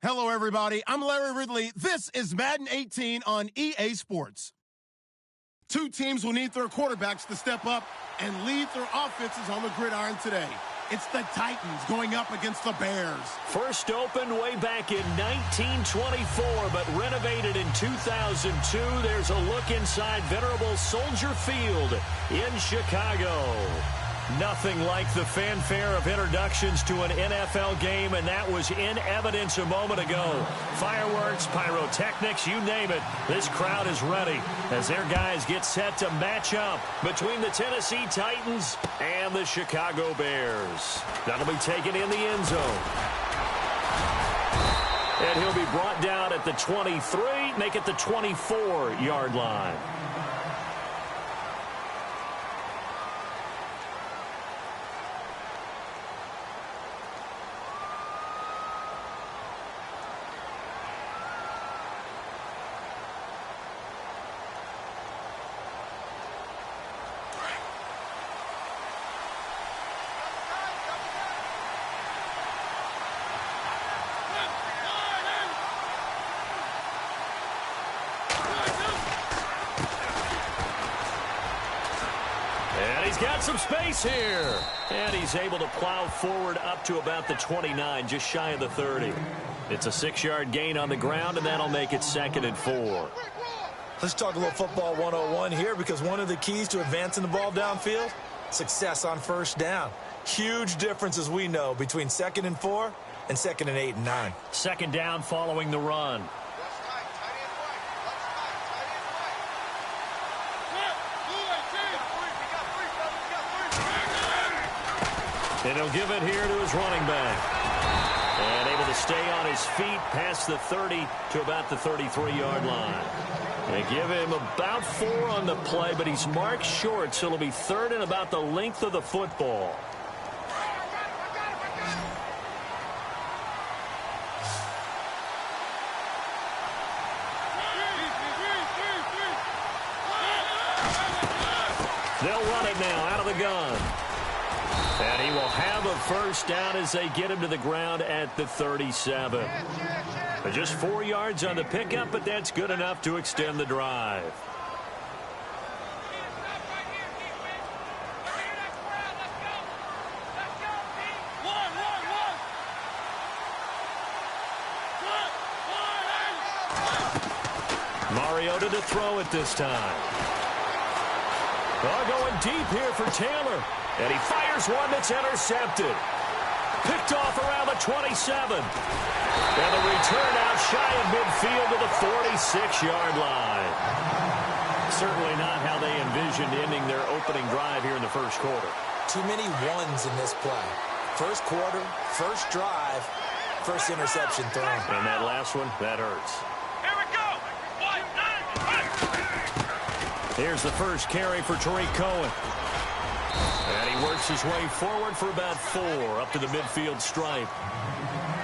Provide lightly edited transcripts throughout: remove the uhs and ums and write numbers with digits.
Hello, everybody. I'm Larry Ridley. This is Madden 18 on EA Sports. Two teams will need their quarterbacks to step up and lead their offenses on the gridiron today. It's the Titans going up against the Bears. First opened way back in 1924, but renovated in 2002. There's a look inside venerable Soldier Field in Chicago. Nothing like the fanfare of introductions to an NFL game, and that was in evidence a moment ago. Fireworks, pyrotechnics, you name it. This crowd is ready as their guys get set to match up between the Tennessee Titans and the Chicago Bears. That'll be taken in the end zone. And he'll be brought down at the 23, make it the 24-yard line. Got some space here. And he's able to plow forward up to about the 29, just shy of the 30. It's a 6-yard gain on the ground, and that'll make it 2nd and 4. Let's talk a little football 101 here, because one of the keys to advancing the ball downfield, success on first down. Huge difference, as we know, between 2nd and 4 and 2nd and 8 and 9. Second down following the run. And he'll give it here to his running back. And able to stay on his feet past the 30 to about the 33-yard line. They give him about 4 on the play, but he's marked short, so it'll be 3rd and about the length of the football. They'll run it now out of the gun. And he will have a first down as they get him to the ground at the 37. Just 4 yards on the pickup, but that's good enough to extend the drive. Mariota to throw it this time. Going deep here for Taylor. And he fires one that's intercepted. Picked off around the 27. And the return out shy of midfield to the 46-yard line. Certainly not how they envisioned ending their opening drive here in the first quarter. Too many ones in this play. First quarter, first drive, first interception thrown. And that last one, that hurts. Here we go. 1, 9, 1. Here's the first carry for Tariq Cohen. And he works his way forward for about 4 up to the midfield stripe.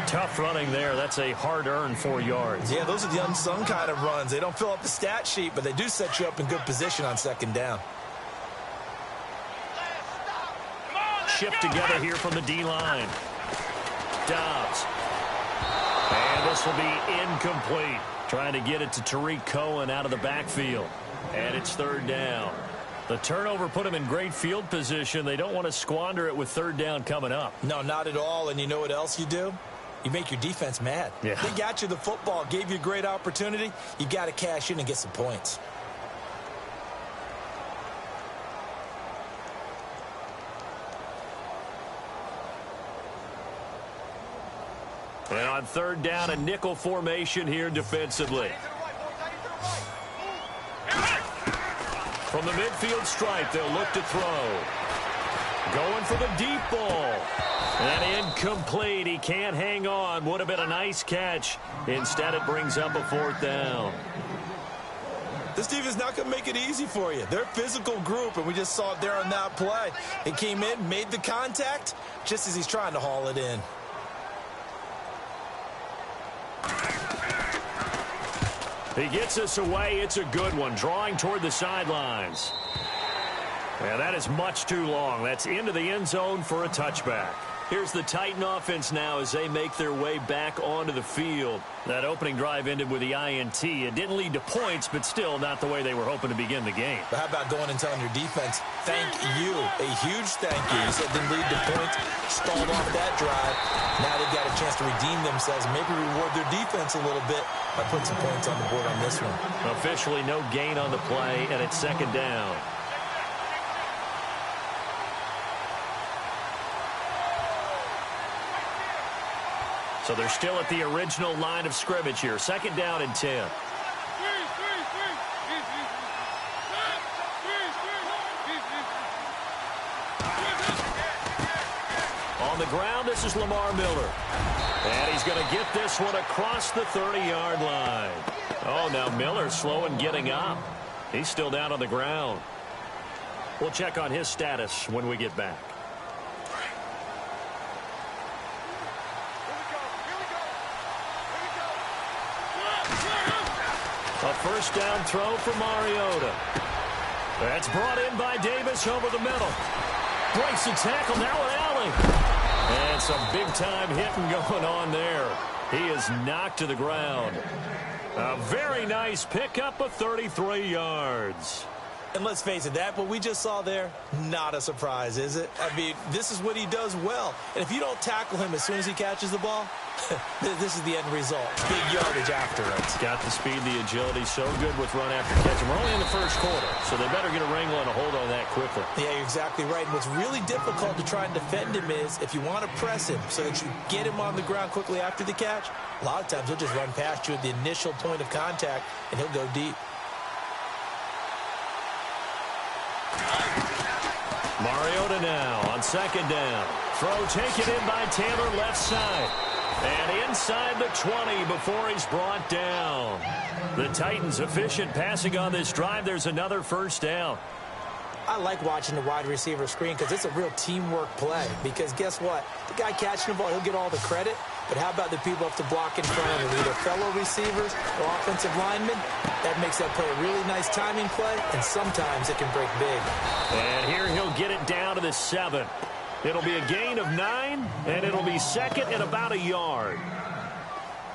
Tough running there. That's a hard-earned 4 yards. Yeah, those are the unsung kind of runs. They don't fill up the stat sheet, but they do set you up in good position on second down. Shipped together here from the D-line. Dobbs. And this will be incomplete. Trying to get it to Tariq Cohen out of the backfield. And it's 3rd down. The turnover put him in great field position. They don't want to squander it with 3rd down coming up. No, not at all. And you know what else you do? You make your defense mad. Yeah. They got you the football, gave you a great opportunity. You got to cash in and get some points. And on 3rd down, a nickel formation here defensively. From the midfield stripe, they'll look to throw. Going for the deep ball. And incomplete. He can't hang on. Would have been a nice catch. Instead, it brings up a 4th down. This defense is not going to make it easy for you. They're a physical group, and we just saw it there on that play. He came in, made the contact, just as he's trying to haul it in. He gets us away. It's a good one. Drawing toward the sidelines. And that is much too long. That's into the end zone for a touchback. Here's the Titan offense now as they make their way back onto the field. That opening drive ended with the INT. It didn't lead to points, but still not the way they were hoping to begin the game. But how about going and telling your defense, thank you, a huge thank you. You said it didn't lead to points, stalled off that drive. Now they've got a chance to redeem themselves, maybe reward their defense a little bit by putting some points on the board on this one. Officially no gain on the play, and it's second down. So they're still at the original line of scrimmage here. Second down and 10. On the ground, this is Lamar Miller. And he's going to get this one across the 30-yard line. Oh, now Miller's slow in getting up. He's still down on the ground. We'll check on his status when we get back. A first down throw for Mariota. That's brought in by Davis over the middle. Breaks the tackle, now an alley. And some big-time hitting going on there. He is knocked to the ground. A very nice pickup of 33 yards. And let's face it, that what we just saw there, not a surprise, is it? I mean, this is what he does well. And if you don't tackle him as soon as he catches the ball, this is the end result. Big yardage after it. Got the speed, the agility, so good with run after catch. And we're only in the first quarter, so they better get a wrangle and a hold on that quickly. Yeah, you're exactly right. And what's really difficult to try and defend him is if you want to press him so that you get him on the ground quickly after the catch, a lot of times he'll just run past you at the initial point of contact, and he'll go deep. Mariota now on second down. Throw taken in by Taylor left side. And inside the 20 before he's brought down. The Titans efficient passing on this drive. There's another first down. I like watching the wide receiver screen because it's a real teamwork play. Because guess what? The guy catching the ball, he'll get all the credit. But how about the people up to block in front of him, either fellow receivers or offensive linemen? That makes that play a really nice timing play, and sometimes it can break big. And here he'll get it down to the 7. It'll be a gain of 9, and it'll be second and about a yard.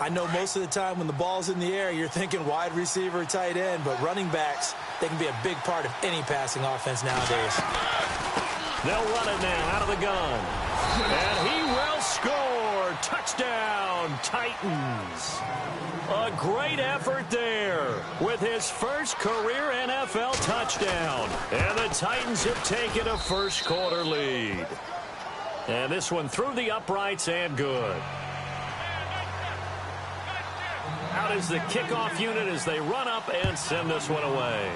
I know most of the time when the ball's in the air, you're thinking wide receiver, tight end, but running backs, they can be a big part of any passing offense nowadays. They'll run it now out of the gun. And he will score. Touchdown, Titans. A great effort there with his first career NFL touchdown. And the Titans have taken a first quarter lead. And this one through the uprights and good. Out is the kickoff unit as they run up and send this one away.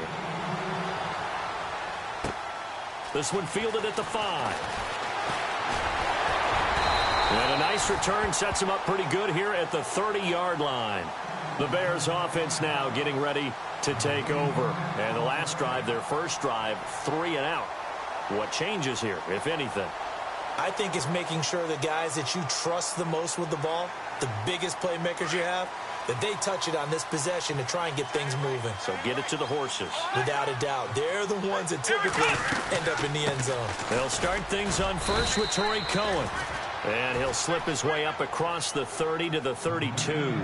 This one fielded at the 5. And a nice return sets him up pretty good here at the 30-yard line. The Bears offense now getting ready to take over. And the last drive, their first drive, 3 and out. What changes here, if anything? I think it's making sure the guys that you trust the most with the ball, the biggest playmakers you have, that they touch it on this possession to try and get things moving. So get it to the horses. Without a doubt. They're the ones that typically end up in the end zone. They'll start things on first with Torrey Cohen. And he'll slip his way up across the 30 to the 32.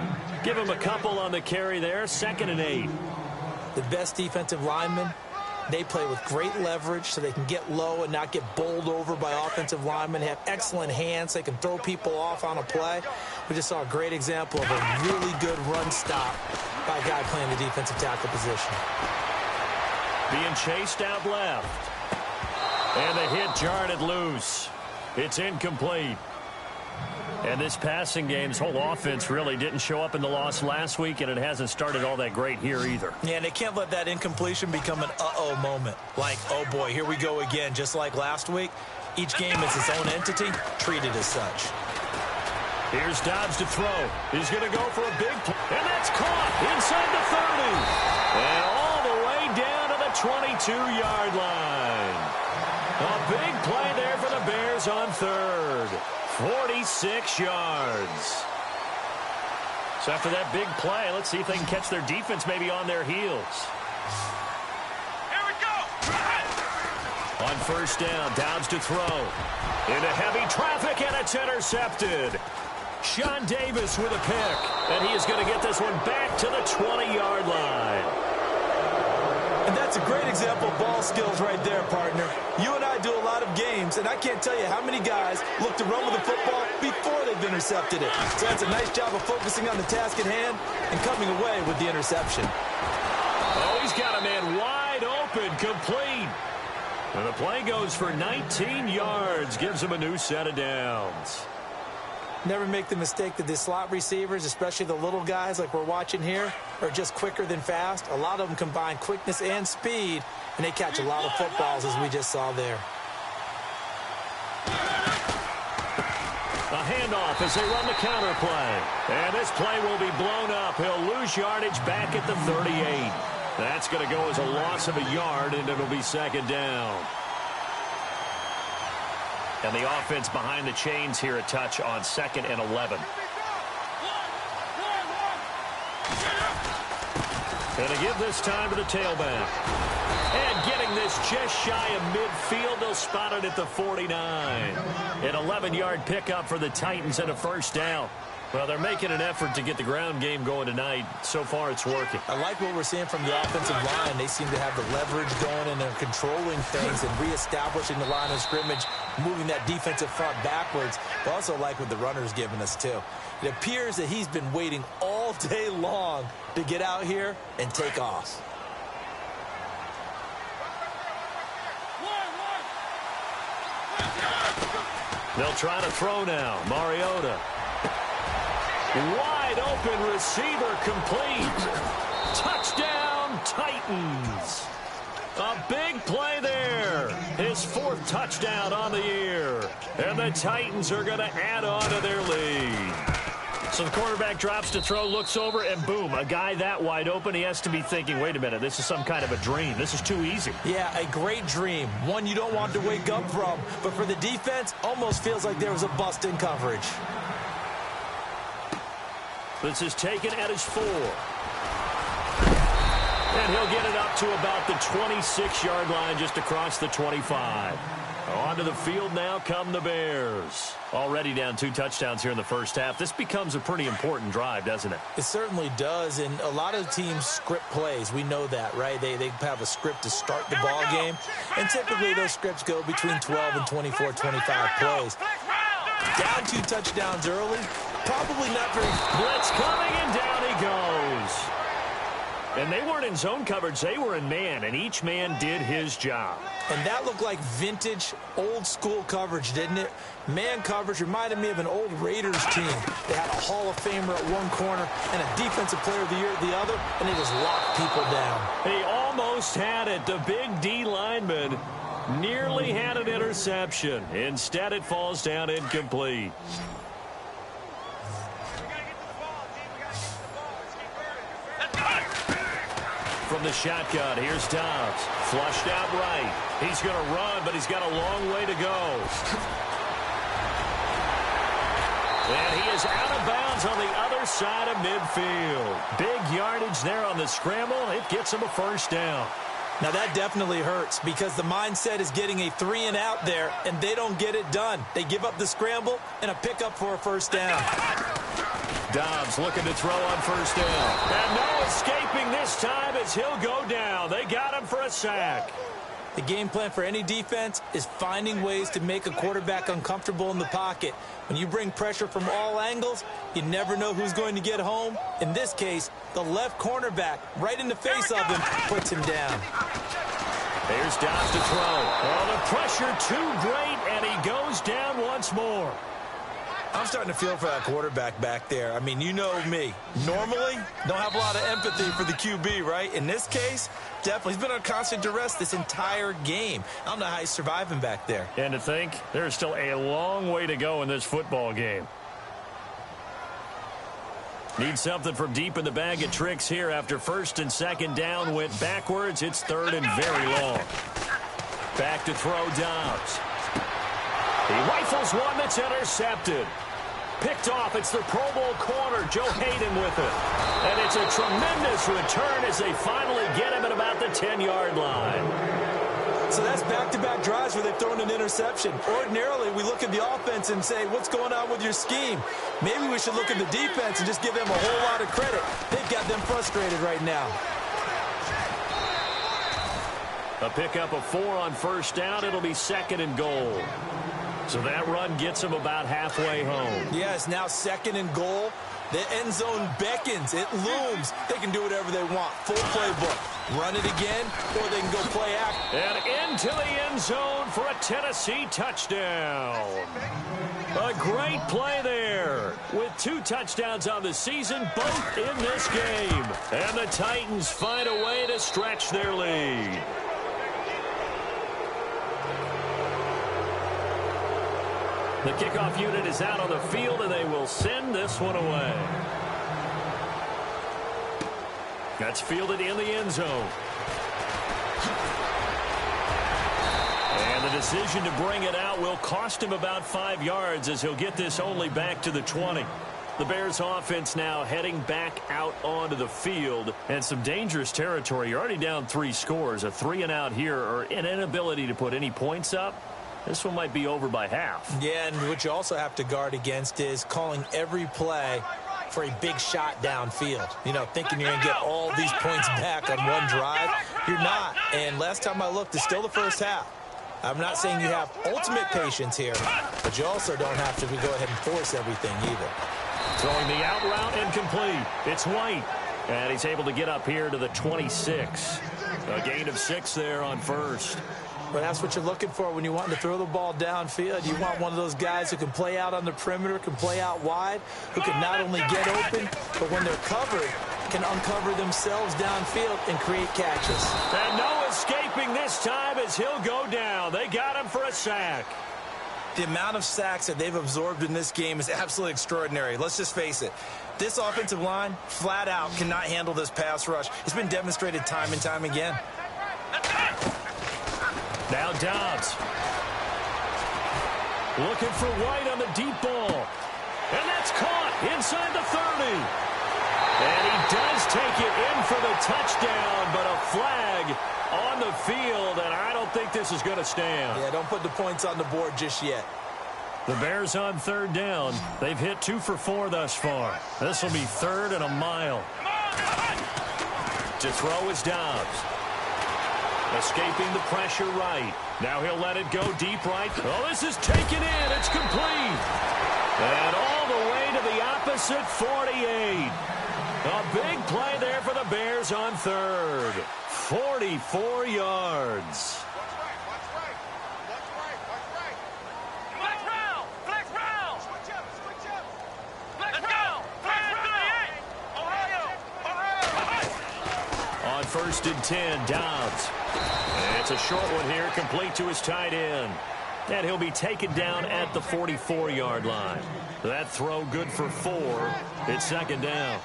Give him a couple on the carry there. Second and 8. The best defensive linemen, they play with great leverage so they can get low and not get bowled over by offensive linemen. They have excellent hands. They can throw people off on a play. We just saw a great example of a really good run stop by a guy playing the defensive tackle position. Being chased out left. And the hit jarred it loose. It's incomplete. And this passing game's whole offense really didn't show up in the loss last week, and it hasn't started all that great here either. Yeah, and they can't let that incompletion become an uh-oh moment. Like, oh boy, here we go again, just like last week. Each game is its own entity, treated as such. Here's Dobbs to throw. He's going to go for a big play. And that's caught inside the 30. And all the way down to the 22-yard line. A big play there for the Bears on third. 46 yards. So after that big play, let's see if they can catch their defense maybe on their heels. Here we go. On first down, Dobbs to throw. Into heavy traffic and a it's intercepted. Sean Davis with a pick, and he is going to get this one back to the 20-yard line. And that's a great example of ball skills right there, partner. You and I do a lot of games, and I can't tell you how many guys look to run with the football before they've intercepted it. So that's a nice job of focusing on the task at hand and coming away with the interception. Oh, he's got a man wide open, complete. And the play goes for 19 yards, gives him a new set of downs. Never make the mistake that the slot receivers, especially the little guys like we're watching here, are just quicker than fast. A lot of them combine quickness and speed, and they catch a lot of footballs, as we just saw there. A handoff as they run the counter play. And this play will be blown up. He'll lose yardage back at the 38. That's going to go as a loss of a yard, and it'll be second down. And the offense behind the chains here, a touch on 2nd and 11. And to give this time to the tailback. And getting this just shy of midfield, they'll spot it at the 49. An 11-yard pickup for the Titans and a first down. Well, they're making an effort to get the ground game going tonight. So far, it's working. I like what we're seeing from the offensive line. They seem to have the leverage going, and they're controlling things and reestablishing the line of scrimmage, moving that defensive front backwards. I also like what the runner's giving us, too. It appears that he's been waiting all day long to get out here and take off. They'll try to throw now. Mariota. Wide open receiver, complete. Touchdown, Titans. A big play there. His 4th touchdown on the year. And the Titans are going to add on to their lead. So the quarterback drops to throw, looks over, and boom, a guy that wide open, he has to be thinking, wait a minute, this is some kind of a dream. This is too easy. Yeah, a great dream. One you don't want to wake up from. But for the defense, almost feels like there was a bust in coverage. This is taken at his 4. And he'll get it up to about the 26-yard line, just across the 25. Onto the field now come the Bears. Already down 2 touchdowns here in the first half. This becomes a pretty important drive, doesn't it? It certainly does, and a lot of teams script plays. We know that, right? They have a script to start the ball game, and typically those scripts go between 12 and 24, 25 plays. Down 2 touchdowns early, probably not very... Blitz coming, and down he goes. And they weren't in zone coverage. They were in man, and each man did his job. And that looked like vintage, old-school coverage, didn't it? Man coverage reminded me of an old Raiders team. They had a Hall of Famer at one corner and a Defensive Player of the Year at the other, and they just locked people down. He almost had it. The big D lineman nearly had an interception. Instead, it falls down incomplete. From the shotgun, here's Dobbs. Flushed out right. He's going to run, but he's got a long way to go. And he is out of bounds on the other side of midfield. Big yardage there on the scramble. It gets him a first down. Now that definitely hurts because the mindset is getting a 3-and-out there, and they don't get it done. They give up the scramble and a pickup for a first down. Dobbs looking to throw on first down. And no escaping this time as he'll go down. They got him for a sack. The game plan for any defense is finding ways to make a quarterback uncomfortable in the pocket. When you bring pressure from all angles, you never know who's going to get home. In this case, the left cornerback, right in the face of him, puts him down. There's Dobbs to throw. Oh, the pressure too great, and he goes down once more. I'm starting to feel for that quarterback back there. I mean, you know me. Normally, don't have a lot of empathy for the QB, right? In this case, definitely. He's been on constant duress this entire game. I don't know how he's surviving back there. And to think, there's still a long way to go in this football game. Need something from deep in the bag of tricks here after first and second down went backwards. It's third and very long. Back to throw Dobbs. He rifles one that's intercepted. Picked off. It's the Pro Bowl corner, Joe Hayden, with it. And it's a tremendous return as they finally get him at about the 10-yard line. So that's back-to-back drives where they've thrown an interception. Ordinarily, we look at the offense and say, what's going on with your scheme? Maybe we should look at the defense and just give them a whole lot of credit. They've got them frustrated right now. A pickup of 4 on first down. It'll be 2nd and goal. So that run gets them about halfway home. Yeah, it's now 2nd and goal. The end zone beckons. It looms. They can do whatever they want. Full playbook. Run it again, or they can go play act. And into the end zone for a Tennessee touchdown. A great play there. With 2 touchdowns on the season, both in this game. And the Titans find a way to stretch their lead. The kickoff unit is out on the field, and they will send this one away. That's fielded in the end zone. And the decision to bring it out will cost him about 5 yards as he'll get this only back to the 20. The Bears offense now heading back out onto the field, and some dangerous territory. You're already down 3 scores. A 3-and-out here, or an inability to put any points up. This one might be over by half. Yeah, and what you also have to guard against is calling every play for a big shot downfield. You know, thinking you're going to get all these points back on one drive. You're not. And last time I looked, it's still the first half. I'm not saying you have ultimate patience here, but you also don't have to go ahead and force everything either. Throwing the out route incomplete. It's White. And he's able to get up here to the 26. A gain of 6 there on first. But that's what you're looking for when you want to throw the ball downfield. You want one of those guys who can play out on the perimeter, can play out wide, who can not only get open, but when they're covered, can uncover themselves downfield and create catches. And no escaping this time as he'll go down. They got him for a sack. The amount of sacks that they've absorbed in this game is absolutely extraordinary. Let's just face it. This offensive line, flat out, cannot handle this pass rush. It's been demonstrated time and time again. Now Dobbs. Looking for White on the deep ball. And that's caught inside the 30. And he does take it in for the touchdown, but a flag on the field, and I don't think this is going to stand. Yeah, don't put the points on the board just yet. The Bears on 3rd down. They've hit 2 for 4 thus far. This will be 3rd and a mile. To throw is Dobbs. Escaping the pressure right. Now he'll let it go deep right. Oh, this is taken in. It's complete. And all the way to the opposite 48. A big play there for the Bears on 3rd. 44 yards. On 1st and 10, Dobbs. And it's a short one here, complete to his tight end. And he'll be taken down at the 44-yard line. That throw good for 4. It's 2nd down.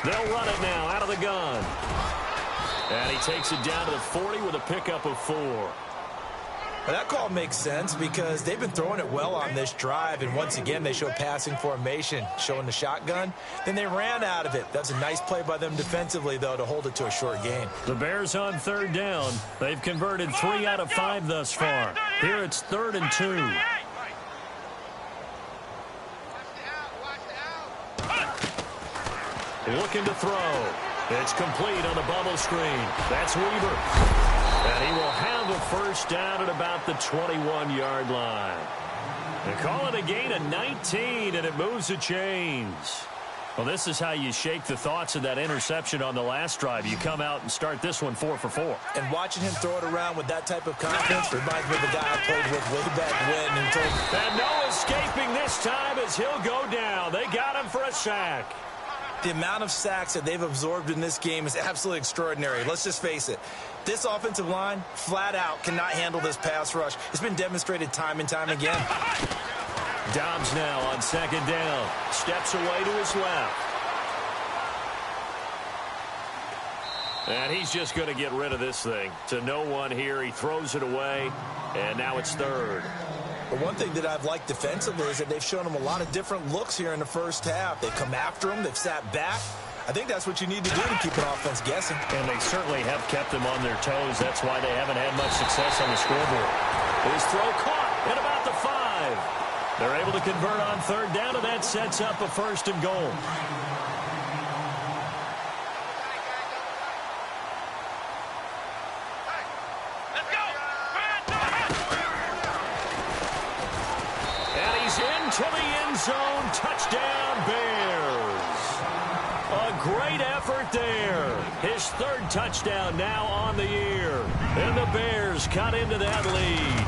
They'll run it now out of the gun. And he takes it down to the 40 with a pickup of 4. Well, that call makes sense because they've been throwing it well on this drive, and once again they show passing formation, showing the shotgun. Then they ran out of it. That's a nice play by them defensively, though, to hold it to a short gain. The Bears on 3rd down. They've converted 3 out of 5 thus far. Here it's 3rd and 2. Looking to throw. It's complete on the bubble screen. That's Weaver. And he will have a first down at about the 21-yard line. They call it a gain of 19, and it moves the chains. Well, this is how you shake the thoughts of that interception on the last drive. You come out and start this one 4 for 4. And watching him throw it around with that type of confidence reminds me of the guy I played with way back when. And no escaping this time as he'll go down. They got him for a sack. The amount of sacks that they've absorbed in this game is absolutely extraordinary. Let's just face it. This offensive line, flat out, cannot handle this pass rush. It's been demonstrated time and time again. Dobbs now on 2nd down. Steps away to his left. And he's just going to get rid of this thing. To no one here. He throws it away. And now it's 3rd. But one thing that I've liked defensively is that they've shown them a lot of different looks here in the first half. They've come after them. They've sat back. I think that's what you need to do to keep an offense guessing. And they certainly have kept them on their toes. That's why they haven't had much success on the scoreboard. His throw caught at about the 5. They're able to convert on third down, and that sets up a first and goal. Let's go. And he's into the end zone. Touchdown, Bears. A great effort there. His third touchdown now on the year. And the Bears cut into that lead.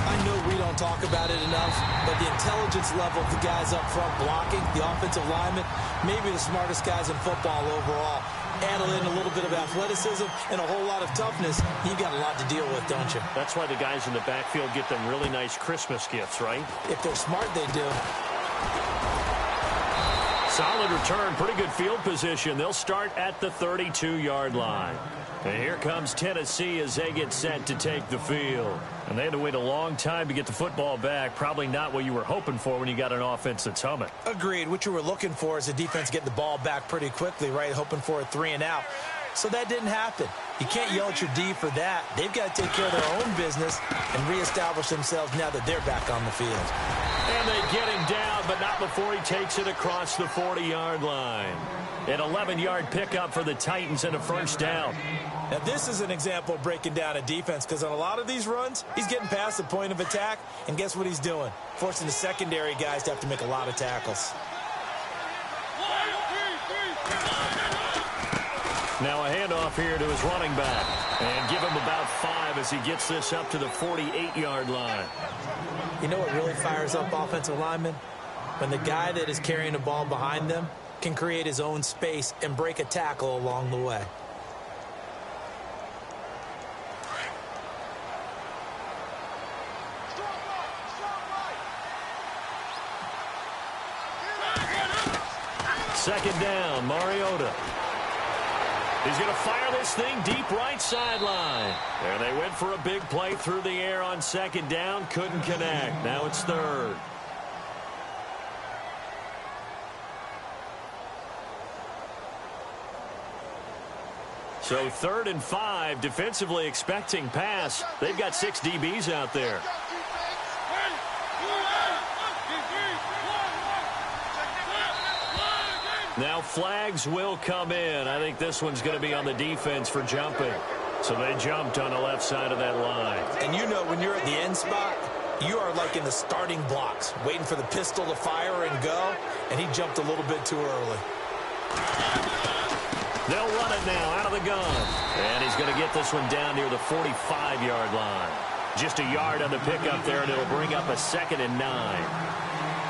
I know we don't talk about it enough, but the intelligence level of the guys up front blocking, the offensive linemen, maybe the smartest guys in football overall. Add in a little bit of athleticism and a whole lot of toughness. You've got a lot to deal with, don't you? That's why the guys in the backfield get them really nice Christmas gifts, right? If they're smart, they do. Solid return, pretty good field position. They'll start at the 32-yard line. And here comes Tennessee as they get set to take the field. And they had to wait a long time to get the football back. Probably not what you were hoping for when you got an offense that's humming. Agreed. What you were looking for is the defense getting the ball back pretty quickly, right? Hoping for a 3 and out. So that didn't happen. You can't yell at your D for that. They've got to take care of their own business and reestablish themselves now that they're back on the field. And they get him down, but not before he takes it across the 40-yard line. An 11-yard pickup for the Titans and a first down. Now, this is an example of breaking down a defense because on a lot of these runs, he's getting past the point of attack, and guess what he's doing? Forcing the secondary guys to have to make a lot of tackles. Now a handoff here to his running back. And give him about 5 as he gets this up to the 48-yard line. You know what really fires up offensive linemen? When the guy that is carrying the ball behind them can create his own space and break a tackle along the way. Second down, Mariota. He's going to fire this thing deep right sideline. There they went for a big play through the air on second down. Couldn't connect. Now it's third. So 3rd and 5, defensively expecting pass. They've got 6 DBs out there. Now flags will come in. I think this one's going to be on the defense for jumping. So they jumped on the left side of that line. And you know when you're at the end spot, you are like in the starting blocks, waiting for the pistol to fire and go, and he jumped a little bit too early. They'll run it now out of the gun. And he's going to get this one down near the 45-yard line. Just a yard on the pickup there, and it'll bring up a 2nd and 9.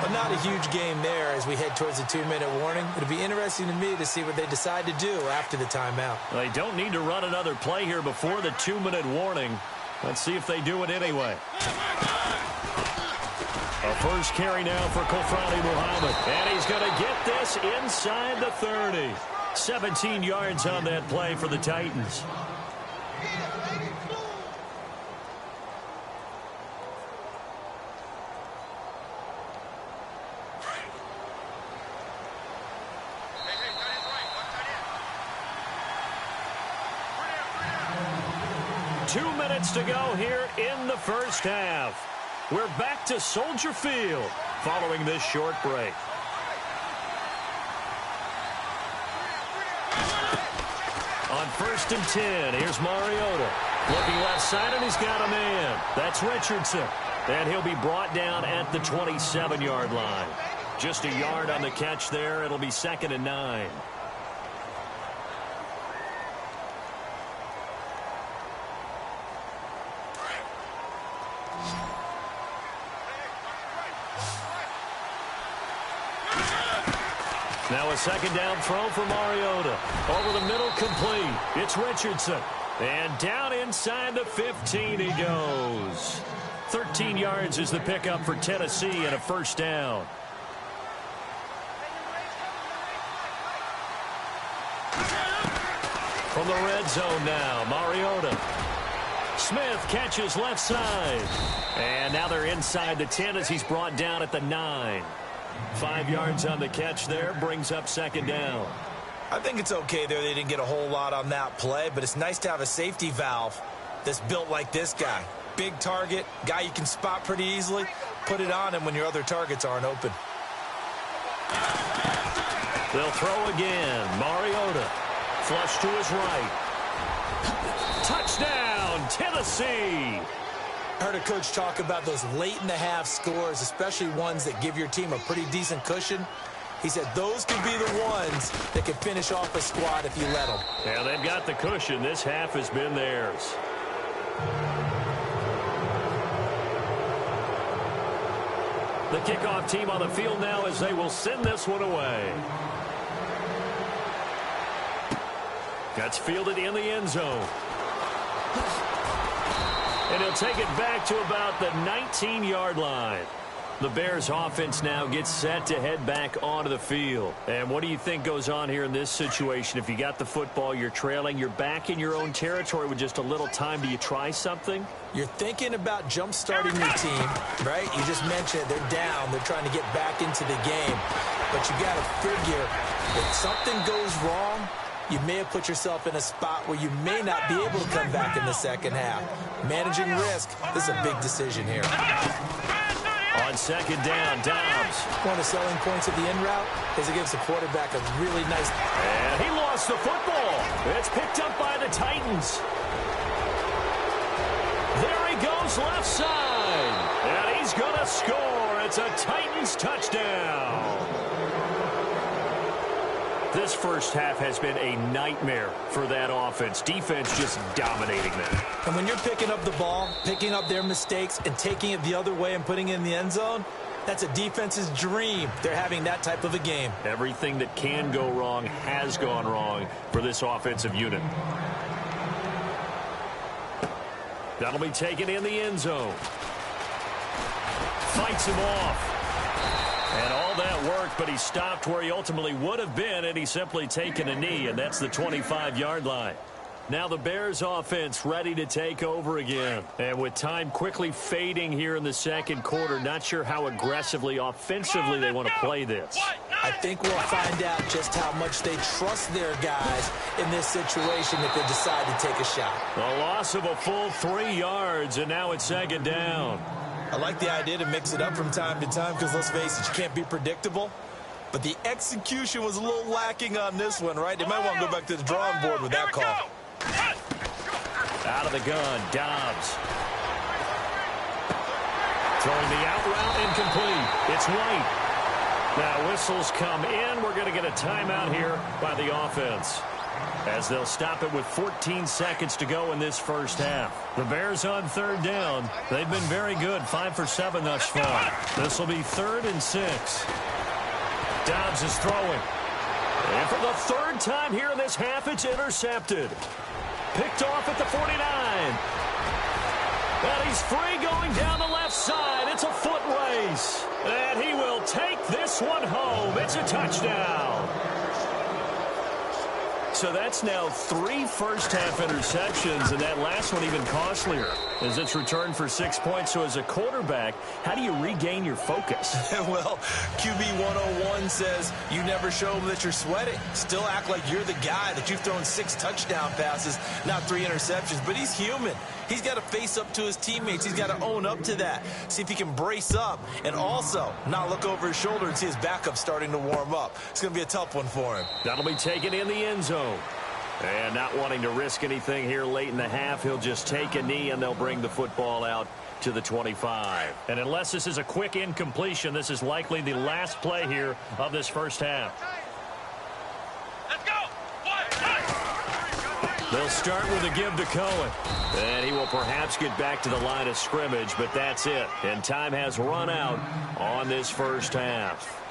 But not a huge game there as we head towards the 2-minute warning. It'll be interesting to me to see what they decide to do after the timeout. They don't need to run another play here before the 2-minute warning. Let's see if they do it anyway. A first carry now for Kofrani Muhammad. And he's going to get this inside the 30. 17 yards on that play for the Titans. To go here in the first half. We're back to Soldier Field following this short break. On 1st and 10, here's Mariota. Looking left side, and he's got a man. That's Richardson. And he'll be brought down at the 27-yard line. Just a yard on the catch there. It'll be 2nd and 9. Now a 2nd down throw for Mariota. Over the middle, complete. It's Richardson. And down inside the 15 he goes. 13 yards is the pickup for Tennessee and a first down. From the red zone now, Mariota. Smith catches left side. And now they're inside the 10 as he's brought down at the 9. 5 yards on the catch there, brings up second down. I think it's okay there. They didn't get a whole lot on that play, but it's nice to have a safety valve that's built like this guy. Big target, guy you can spot pretty easily. Put it on him when your other targets aren't open. They'll throw again. Mariota. Flush to his right. Touchdown, Tennessee. I heard a coach talk about those late-in-the-half scores, especially ones that give your team a pretty decent cushion. He said those could be the ones that could finish off a squad if you let them. Yeah, they've got the cushion. This half has been theirs. The kickoff team on the field now as they will send this one away. That's fielded in the end zone. And he'll take it back to about the 19-yard line. The Bears offense now gets set to head back onto the field. And what do you think goes on here in this situation? If you got the football, you're trailing, you're back in your own territory with just a little time. Do you try something? You're thinking about jump-starting your team, right? You just mentioned they're down. They're trying to get back into the game. But you got to figure if something goes wrong, you may have put yourself in a spot where you may not be able to come back in the second half. Managing risk, this is a big decision here. On second down, Dobbs. One of the selling points of the in route is it gives the quarterback a really nice... And he lost the football. It's picked up by the Titans. There he goes left side. And he's going to score. It's a Titans touchdown. This first half has been a nightmare for that offense. Defense just dominating them. And when you're picking up the ball, picking up their mistakes, and taking it the other way and putting it in the end zone, that's a defense's dream. They're having that type of a game. Everything that can go wrong has gone wrong for this offensive unit. That'll be taken in the end zone. Fights him off. And all that worked, but he stopped where he ultimately would have been, and he's simply taken a knee, and that's the 25-yard line. Now the Bears offense ready to take over again. And with time quickly fading here in the second quarter, not sure how aggressively, offensively they want to play this. I think we'll find out just how much they trust their guys in this situation if they decide to take a shot. A loss of a full 3 yards, and now it's second down. I like the idea to mix it up from time to time because, let's face it, you can't be predictable. But the execution was a little lacking on this one, right? They might want to go back to the drawing board with that call. Out of the gun, Dobbs. Throwing the out route, incomplete. It's White. Now whistles come in. We're going to get a timeout here by the offense, as they'll stop it with 14 seconds to go in this first half. The Bears on third down. They've been very good, 5 for 7 thus far. This will be 3rd and 6. Dobbs is throwing. And for the third time here in this half, it's intercepted. Picked off at the 49. And he's free going down the left side. It's a foot race. And he will take this one home. It's a touchdown. So that's now 3 first-half interceptions, and that last one even costlier as it's returned for 6 points. So as a quarterback, how do you regain your focus? Well, QB 101 says you never show them that you're sweating. Still act like you're the guy, that you've thrown 6 touchdown passes, not 3 interceptions. But he's human. He's got to face up to his teammates. He's got to own up to that. See if he can brace up and also not look over his shoulder and see his backup starting to warm up. It's going to be a tough one for him. That'll be taken in the end zone. And not wanting to risk anything here late in the half, he'll just take a knee and they'll bring the football out to the 25. And unless this is a quick incompletion, this is likely the last play here of this first half. Let's go. They'll start with a give to Cohen. And he will perhaps get back to the line of scrimmage, but that's it. And time has run out on this first half.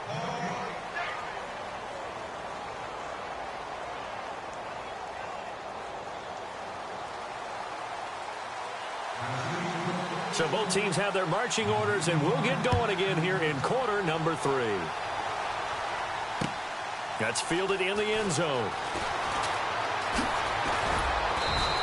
So both teams have their marching orders, and we'll get going again here in quarter number 3. That's fielded in the end zone.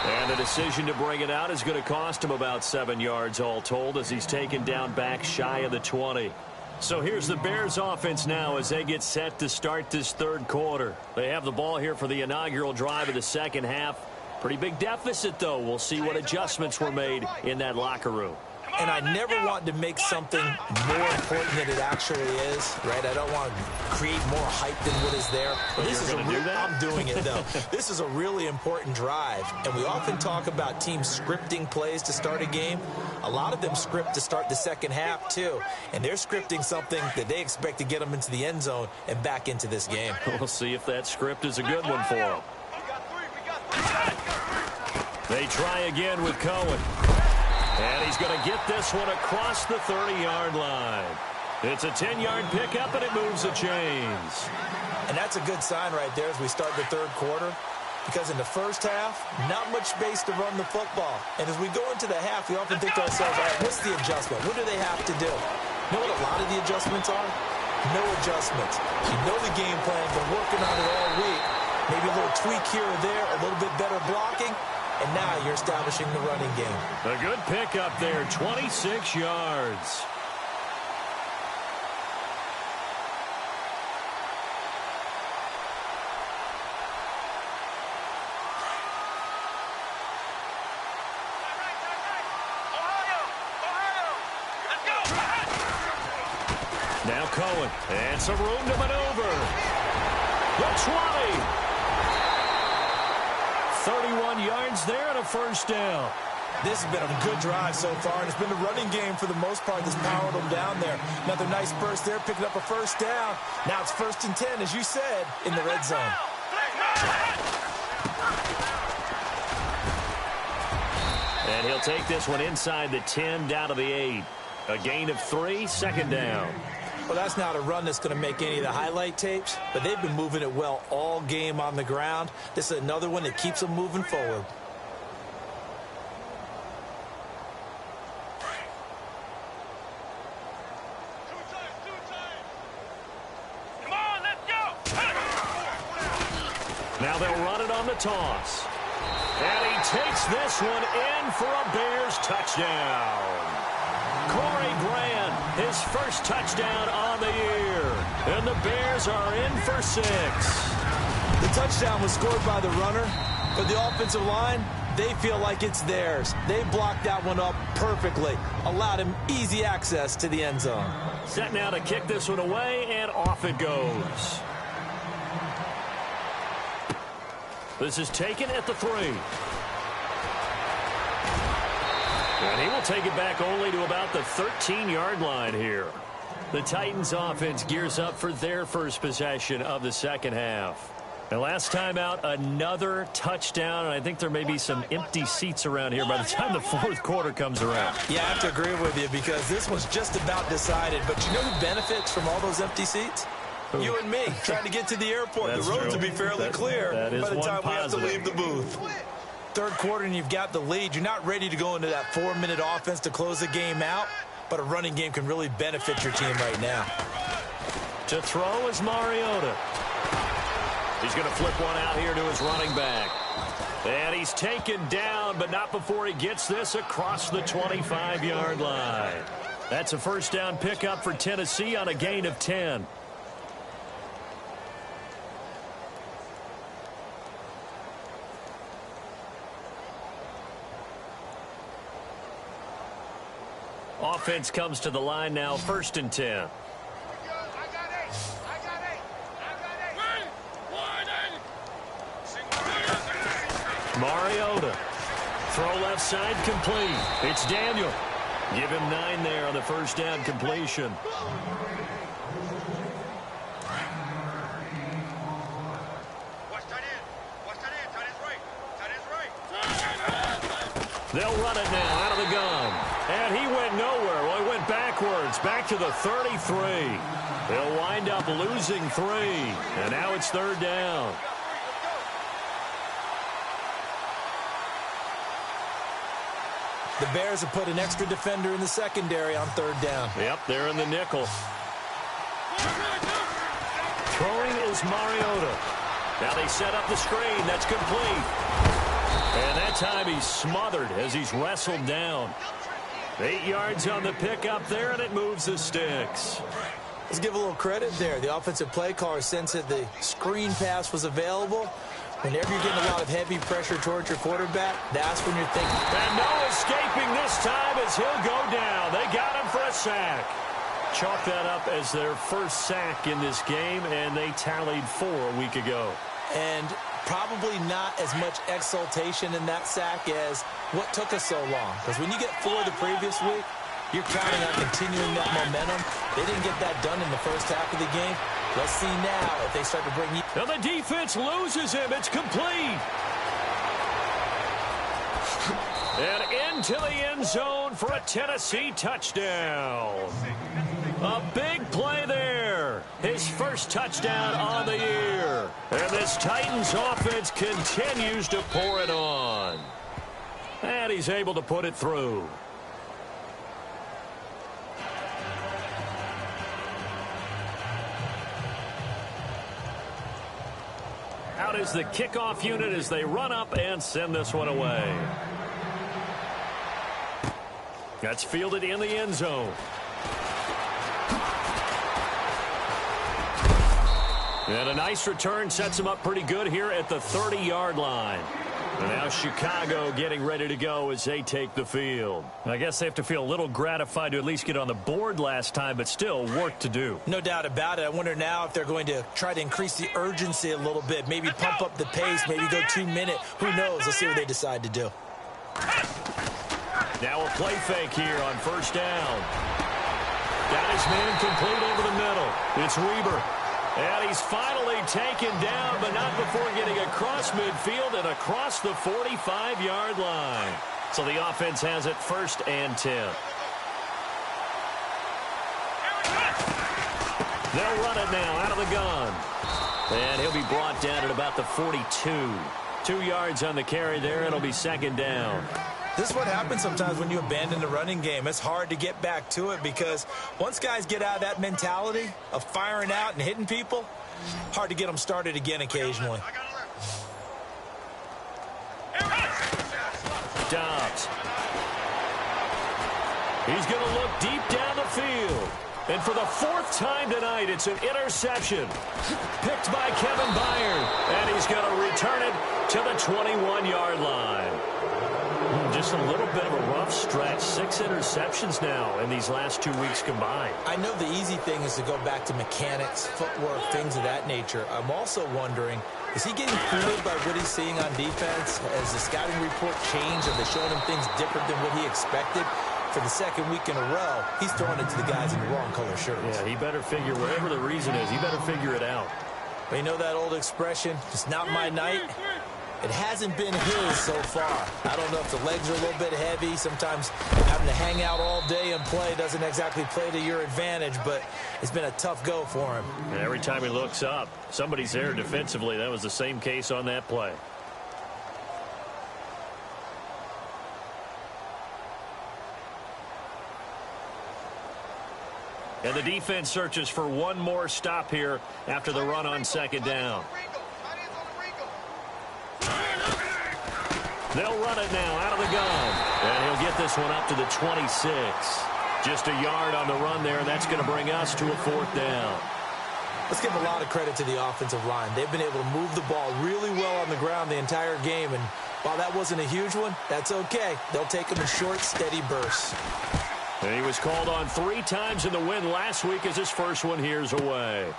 And And a decision to bring it out is going to cost him about 7 yards all told as he's taken down back shy of the 20. So here's the Bears offense now as they get set to start this third quarter. They have the ball here for the inaugural drive of the second half. Pretty big deficit, though. We'll see what adjustments were made in that locker room. And I never want to make something more important than it actually is, right? I don't want to create more hype than what is there. But this is I'm doing it, though. This is a really important drive. And we often talk about teams scripting plays to start a game. A lot of them script to start the second half, too. And they're scripting something that they expect to get them into the end zone and back into this game. We'll see if that script is a good one for them. They try again with Cohen. And he's going to get this one across the 30-yard line. It's a 10-yard pickup, and it moves the chains. And that's a good sign right there as we start the third quarter. Because in the first half, not much space to run the football. And as we go into the half, we often think to ourselves, all right, what's the adjustment? What do they have to do? You know what a lot of the adjustments are? No adjustments. You know the game plan, been working on it all week. Maybe a little tweak here or there, a little bit better blocking. And now you're establishing the running game. A good pickup there, 26 yards. Now Cohen, and some room to maneuver. The 20. 31 yards there and a first down. This has been a good drive so far, and it's been the running game for the most part that's powered them down there. Another nice burst there, picking up a first down. Now it's 1st and 10, as you said, in the red zone. And he'll take this one inside the 10, down to the 8. A gain of 3, second down. Well, that's not a run that's going to make any of the highlight tapes, but they've been moving it well all game on the ground. This is another one that keeps them moving forward. Come on, let's go! Now they'll run it on the toss. And he takes this one in for a Bears touchdown. Corey Grant, his first touchdown on the year. And the Bears are in for 6. The touchdown was scored by the runner, but the offensive line, they feel like it's theirs. They blocked that one up perfectly, allowed him easy access to the end zone. Set now to kick this one away, and off it goes. This is taken at the 3. And he will take it back only to about the 13-yard line here. The Titans offense gears up for their first possession of the second half. And last time out, another touchdown. And I think there may be some empty seats around here by the time the fourth quarter comes around. Yeah, I have to agree with you because this one's just about decided. But you know who benefits from all those empty seats? You and me, trying to get to the airport. The roads will be fairly clear by the time we have to leave the booth. Third quarter and you've got the lead. You're not ready to go into that 4-minute offense to close the game out, but a running game can really benefit your team right now. To throw is Mariota. He's going to flip one out here to his running back. And he's taken down, but not before he gets this across the 25-yard line. That's a first down pickup for Tennessee on a gain of 10. Offense comes to the line now, 1st and 10. Mariota. Throw left side complete. It's Daniel. Give him 9 there on the first down completion. They'll run it now out of the gun. And he went nowhere. Well, he went backwards, back to the 33. They'll wind up losing 3. And now it's 3rd down. The Bears have put an extra defender in the secondary on 3rd down. Yep, they're in the nickel. Throwing is Mariota. Now they set up the screen. That's complete. And that time he's smothered as he's wrestled down. 8 yards on the pickup there, and it moves the sticks. Let's give a little credit there. The offensive play caller sensed that the screen pass was available. Whenever you're getting a lot of heavy pressure towards your quarterback, that's when you're thinking. And no escaping this time as he'll go down. They got him for a sack. Chalk that up as their first sack in this game, and they tallied 4 a week ago. And probably not as much exultation in that sack as what took us so long. Because when you get 4 the previous week, you're counting on continuing that momentum. They didn't get that done in the first half of the game. Let's see now if they start to bring you. Now the defense loses him. It's complete. And into the end zone for a Tennessee touchdown. A big play there. His first touchdown on the year. And this Titans offense continues to pour it on. And he's able to put it through. Out is the kickoff unit as they run up and send this one away. That's fielded in the end zone. And a nice return sets him up pretty good here at the 30-yard line. And now Chicago getting ready to go as they take the field. I guess they have to feel a little gratified to at least get on the board last time, but still work to do. No doubt about it. I wonder now if they're going to try to increase the urgency a little bit, maybe pump up the pace, maybe go 2-minute. Who knows? Let's see what they decide to do. Now a play fake here on first down. Got his man complete over the middle. It's Weber. And he's finally taken down, but not before getting across midfield and across the 45-yard line. So the offense has it 1st and 10. They'll run it now out of the gun. And he'll be brought down at about the 42. 2 yards on the carry there. It'll be 2nd down. This is what happens sometimes when you abandon the running game. It's hard to get back to it because once guys get out of that mentality of firing out and hitting people, hard to get them started again occasionally. Dobbs. He's going to look deep down the field. And for the 4th time tonight, it's an interception. Picked by Kevin Byard. And he's going to return it to the 21-yard line. Just a little bit of a rough stretch. 6 interceptions now in these last 2 weeks combined. I know the easy thing is to go back to mechanics, footwork, things of that nature. I'm also wondering, is he getting fooled by what he's seeing on defense? Has the scouting report changed? Are they showing him things different than what he expected? For the 2nd week in a row, he's throwing it to the guys in the wrong color shirts. Yeah, he better figure, whatever the reason is, he better figure it out. But you know that old expression, it's not my night? It hasn't been his so far. I don't know if the legs are a little bit heavy. Sometimes having to hang out all day and play doesn't exactly play to your advantage, but it's been a tough go for him. And every time he looks up, somebody's there defensively. That was the same case on that play. And the defense searches for one more stop here after the run on 2nd down. They'll run it now out of the gun. And he'll get this one up to the 26. Just a yard on the run there, and that's going to bring us to a 4th down. Let's give a lot of credit to the offensive line. They've been able to move the ball really well on the ground the entire game. And while that wasn't a huge one, that's okay. They'll take them in short, steady bursts. And he was called on 3 times in the win last week as his first one here's away.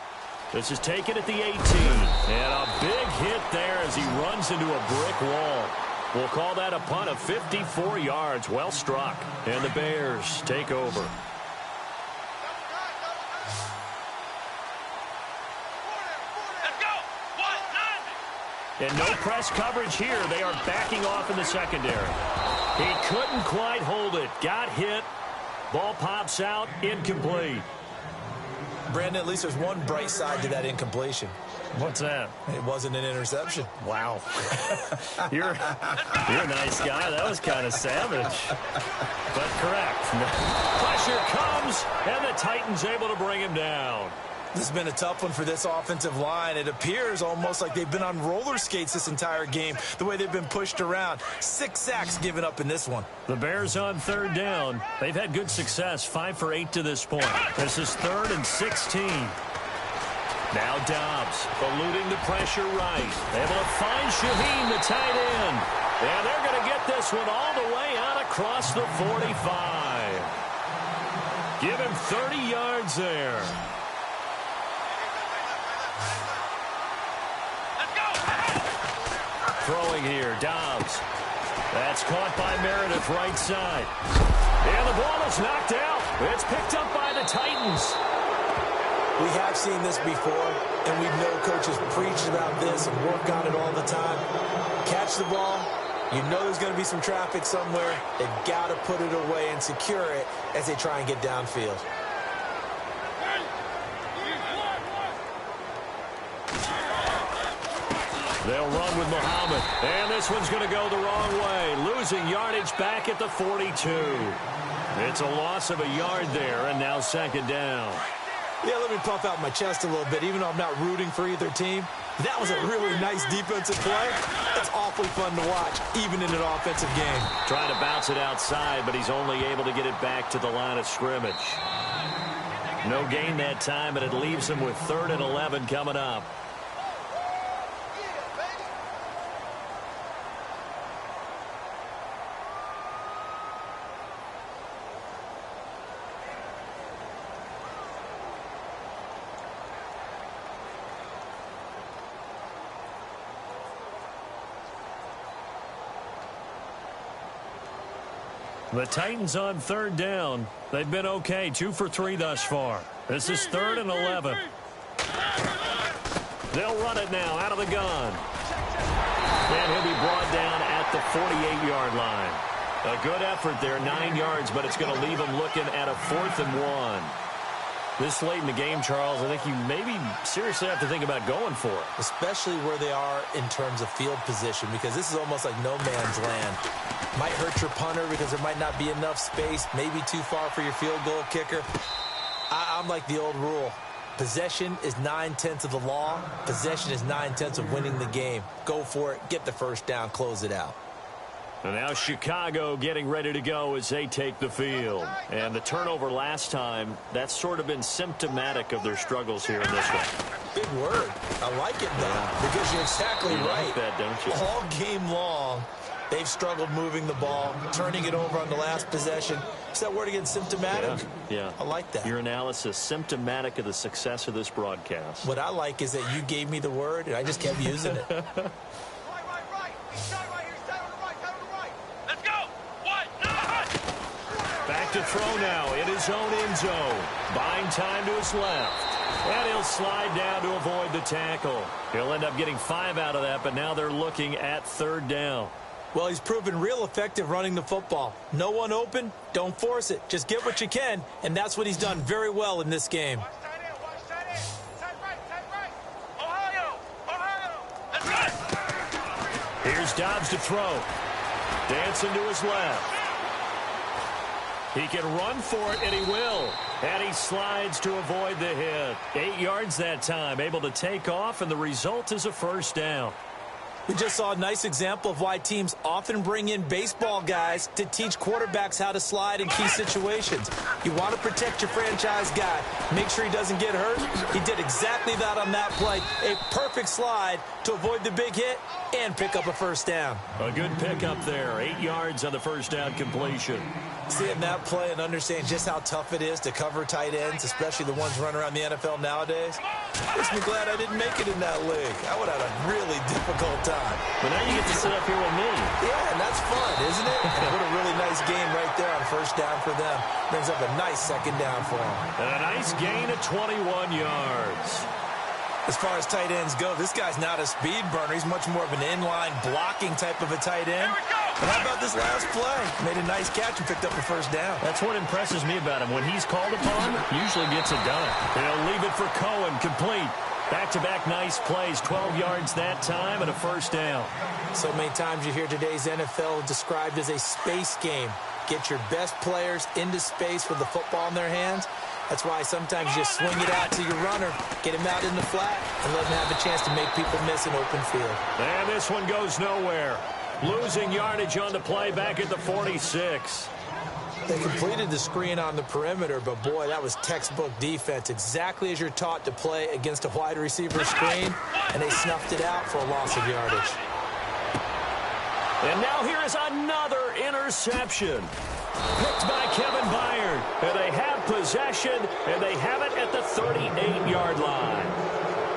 This is taken at the 18. And a big hit there as he runs into a brick wall. We'll call that a punt of 54 yards. Well struck. And the Bears take over. Let's go. 1-9. And no press coverage here. They are backing off in the secondary. He couldn't quite hold it. Got hit. Ball pops out. Incomplete. Brandon, at least there's one bright side to that incompletion. What's that? It wasn't an interception. Wow. You're a nice guy. That was kind of savage. But correct. Pressure comes, and the Titans able to bring him down. This has been a tough one for this offensive line. It appears almost like they've been on roller skates this entire game, the way they've been pushed around. 6 sacks given up in this one. The Bears on third down. They've had good success, 5 for 8 to this point. This is 3rd and 16. Now Dobbs eluding the pressure right. Able to find Shaheen, the tight end. And they're going to get this one all the way out across the 45. Give him 30 yards there. Throwing here, Dobbs. That's caught by Meredith, right side. And the ball is knocked out. It's picked up by the Titans. We have seen this before, and we know coaches preach about this and work on it all the time. Catch the ball. You know there's going to be some traffic somewhere. They've got to put it away and secure it as they try and get downfield. They'll run with Muhammad. And this one's going to go the wrong way. Losing yardage back at the 42. It's a loss of a yard there, and now 2nd down. Yeah, let me puff out my chest a little bit, even though I'm not rooting for either team. That was a really nice defensive play. It's awfully fun to watch, even in an offensive game. Trying to bounce it outside, but he's only able to get it back to the line of scrimmage. No gain that time, and it leaves him with 3rd and 11 coming up. The Titans on 3rd down. They've been okay, 2 for 3 thus far. This is 3rd and 11. They'll run it now out of the gun. And he'll be brought down at the 48-yard line. A good effort there, 9 yards, but it's going to leave him looking at a 4th and 1. This late in the game, Charles, I think you maybe seriously have to think about going for it. Especially where they are in terms of field position, because this is almost like no man's land. Might hurt your punter because there might not be enough space, maybe too far for your field goal kicker. I'm like the old rule. Possession is 9/10 of the law. Possession is 9/10 of winning the game. Go for it, get the first down, close it out. And now Chicago getting ready to go as they take the field. And the turnover last time, that's sort of been symptomatic of their struggles here in this one. Big word. I like it, though, because you're exactly right. Like that, don't you? All game long, they've struggled moving the ball, turning it over on the last possession. Is that word again, symptomatic? Yeah. I like that. Your analysis, symptomatic of the success of this broadcast. What I like is that you gave me the word, and I just kept using it. Back to throw now in his own end zone. Buying time to his left. And he'll slide down to avoid the tackle. He'll end up getting 5 out of that, but now they're looking at 3rd down. Well, he's proven real effective running the football. No one open, don't force it. Just get what you can, and that's what he's done very well in this game. Here's Dobbs to throw. Dancing to his left. He can run for it, and he will. And he slides to avoid the hit. 8 yards that time, able to take off, and the result is a 1st down. We just saw a nice example of why teams often bring in baseball guys to teach quarterbacks how to slide in key situations. You want to protect your franchise guy. Make sure he doesn't get hurt. He did exactly that on that play. A perfect slide to avoid the big hit and pick up a 1st down. A good pickup there. 8 yards on the 1st down completion. Seeing that play and understanding just how tough it is to cover tight ends, especially the ones running around the NFL nowadays, makes me glad I didn't make it in that league. I would have had a really difficult time. But now you get to sit up here with me. Yeah, and that's fun, isn't it? And what a really nice game right there on 1st down for them. Brings up a nice 2nd down for them. And a nice gain of 21 yards. As far as tight ends go, this guy's not a speed burner. He's much more of an inline blocking type of a tight end. But how about this last play? Made a nice catch and picked up a 1st down. That's what impresses me about him. When he's called upon, usually gets it done. They'll leave it for Cohen, complete. Back-to-back nice plays, 12 yards that time and a 1st down. So many times you hear today's NFL described as a space game. Get your best players into space with the football in their hands. That's why sometimes you just swing it out to your runner, get him out in the flat, and let him have a chance to make people miss an open field. And this one goes nowhere. Losing yardage on the play back at the 46. They completed the screen on the perimeter, but boy, that was textbook defense. Exactly as you're taught to play against a wide receiver screen, and they snuffed it out for a loss of yardage. And now here is another interception. Picked by Kevin Byard. And they have possession, and they have it at the 38-yard line.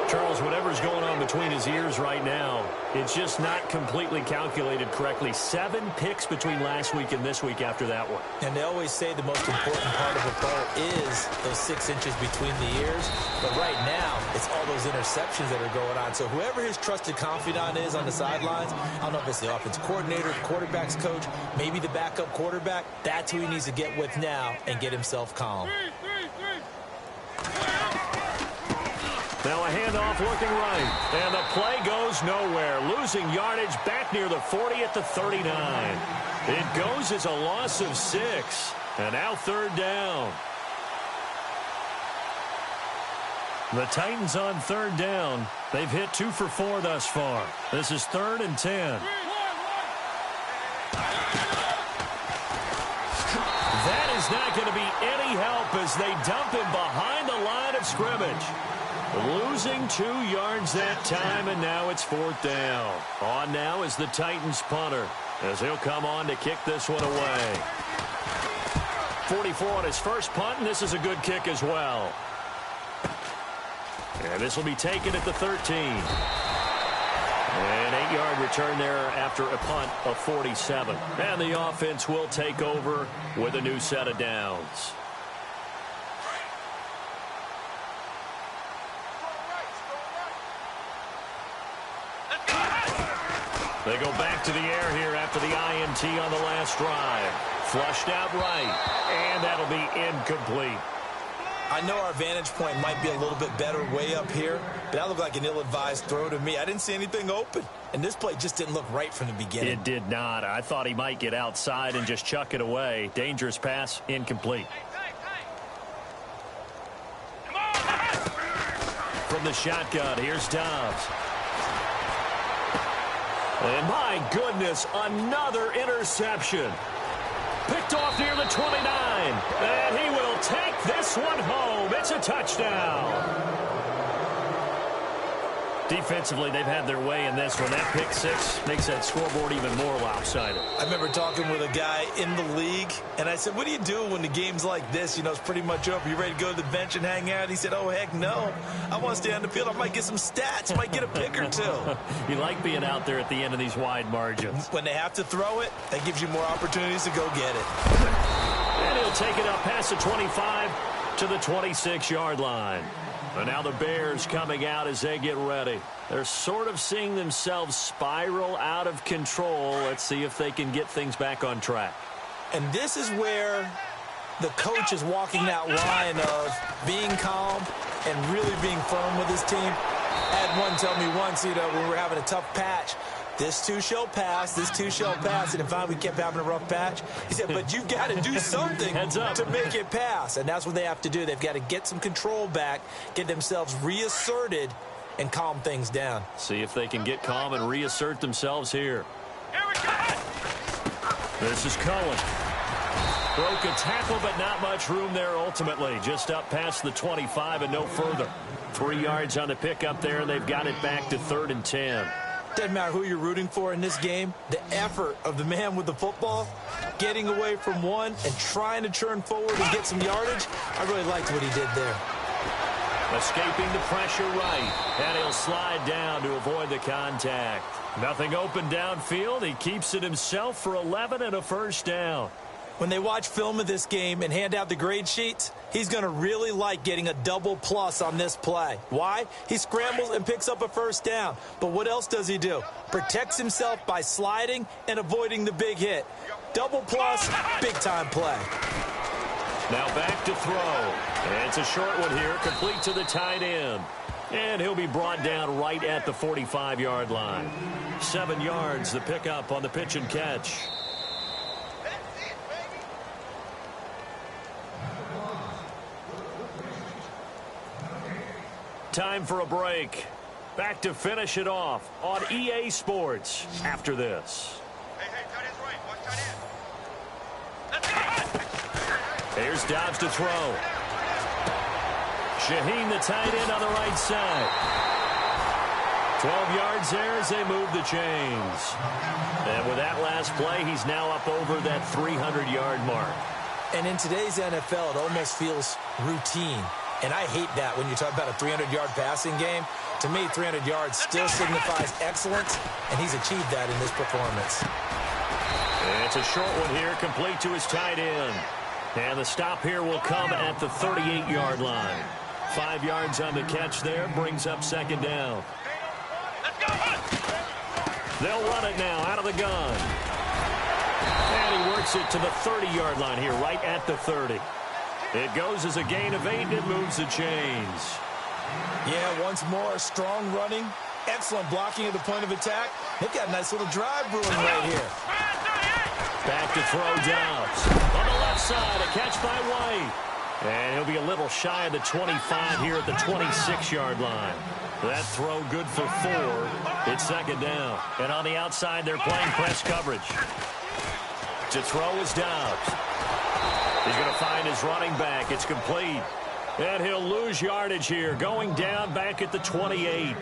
Charles, whatever's going on between his ears right now, it's just not completely calculated correctly. 7 picks between last week and this week after that one. And they always say the most important part of a throw is those 6 inches between the ears. But right now, it's all those interceptions that are going on. So whoever his trusted confidant is on the sidelines, I don't know if it's the offense coordinator, the quarterback's coach, maybe the backup quarterback, that's who he needs to get with now and get himself calm. Now a handoff looking right, and the play goes nowhere. Losing yardage back near the 40 at the 39. It goes as a loss of 6, and now 3rd down. The Titans on 3rd down. They've hit 2 for 4 thus far. This is 3rd and 10. That is not going to be any help as they dump him behind the line of scrimmage. Losing 2 yards that time, and now it's 4th down. On now is the Titans punter, as he'll come on to kick this one away. 44 on his first punt, and this is a good kick as well. And this will be taken at the 13. An 8-yard return there after a punt of 47. And the offense will take over with a new set of downs. They go back to the air here after the INT on the last drive. Flushed out right, and that'll be incomplete. I know our vantage point might be a little bit better way up here, but that looked like an ill-advised throw to me. I didn't see anything open, and this play just didn't look right from the beginning. It did not. I thought he might get outside and just chuck it away. Dangerous pass, incomplete. From the shotgun, here's Dobbs. And my goodness, another interception. Picked off near the 29. And he will take this one home. It's a touchdown. Defensively, they've had their way in this one. That pick 6 makes that scoreboard even more lopsided. I remember talking with a guy in the league, and I said, what do you do when the game's like this? You know, it's pretty much over. You ready to go to the bench and hang out? He said, oh, heck no. I want to stay on the field. I might get some stats. Might get a pick or 2. You like being out there at the end of these wide margins. When they have to throw it, that gives you more opportunities to go get it. And he'll take it up past the 25 to the 26-yard line. And now the Bears coming out as they get ready. They're sort of seeing themselves spiral out of control. Let's see if they can get things back on track. And this is where the coach is walking that line of being calm and really being firm with his team. I had one tell me once, you know, when we were having a tough patch, this too shall pass, this too shall pass. And finally we kept having a rough patch. He said, but you've got to do something to make it pass. And that's what they have to do. They've got to get some control back, get themselves reasserted, and calm things down. See if they can get calm and reassert themselves here. Here we go. This is Cohen. Broke a tackle, but not much room there ultimately. Just up past the 25 and no further. 3 yards on the pickup there, and they've got it back to 3rd and 10. Doesn't matter who you're rooting for in this game. The effort of the man with the football, getting away from one and trying to churn forward and get some yardage, I really liked what he did there. Escaping the pressure right, and he'll slide down to avoid the contact. Nothing open downfield. He keeps it himself for 11 and a first down. When they watch film of this game and hand out the grade sheets, he's going to really like getting a double plus on this play. Why? He scrambles and picks up a first down. But what else does he do? Protects himself by sliding and avoiding the big hit. Double plus, big-time play. Now back to throw. And it's a short one here, complete to the tight end. And he'll be brought down right at the 45-yard line. 7 yards, the pickup on the pitch and catch. time for a break. Back to finish it off on EA Sports after this. Hey, tight end's right. Watch tight end. Let's go. Here's Dobbs to throw. Shaheen, the tight end, on the right side. 12 yards there as they move the chains. And with that last play, he's now up over that 300-yard mark. And in today's NFL, it almost feels routine. And I hate that when you talk about a 300-yard passing game. To me, 300 yards still signifies excellence, and he's achieved that in this performance. And it's a short one here, complete to his tight end. And the stop here will come at the 38-yard line. 5 yards on the catch there, brings up second down. Let's go. They'll run it now out of the gun. And he works it to the 30-yard line here, right at the 30. It goes as a gain of 8, and it moves the chains. Yeah, once more, strong running, excellent blocking at the point of attack. They've got a nice little drive brewing right here. Back to throw Dobbs. On the left side, a catch by White. And he'll be a little shy of the 25 here at the 26-yard line. That throw good for 4. It's second down. And on the outside, they're playing press coverage. To throw is Dobbs. He's going to find his running back. It's complete. And he'll lose yardage here, going down back at the 28.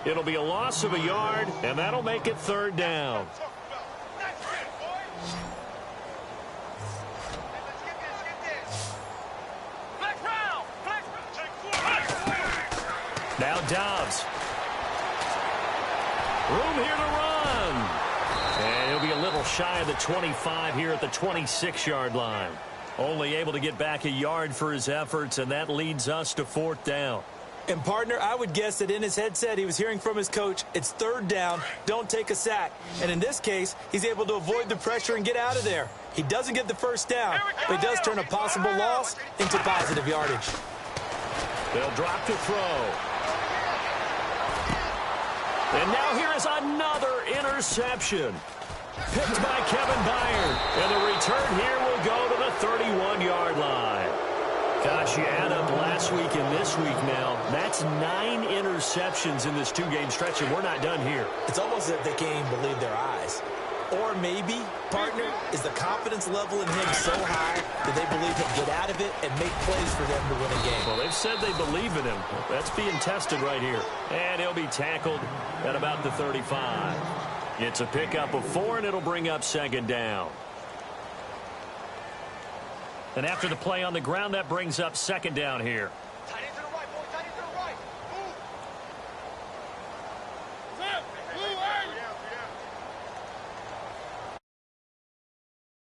It'll be a loss of a yard, and that'll make it third down. Now Dobbs. Room here to run. And he'll be a little shy of the 25 here at the 26-yard line. Only able to get back a yard for his efforts, and that leads us to fourth down. And, partner, I would guess that in his headset he was hearing from his coach, it's third down, don't take a sack. And in this case, he's able to avoid the pressure and get out of there. He doesn't get the first down, but he does turn a possible loss into positive yardage. They'll drop to throw. And now here is another interception. Picked by Kevin Byard. And the return here will go to the 31-yard line. Gosh, you add up last week and this week now. That's 9 interceptions in this 2-game stretch, and we're not done here. It's almost as if they can't even believe their eyes. Or maybe, partner, is the confidence level in him so high that they believe he'll get out of it and make plays for them to win a game. Well, they've said they believe in him. That's being tested right here. And he'll be tackled at about the 35. It's a pickup of 4, and it'll bring up second down. And after the play on the ground, that brings up second down here.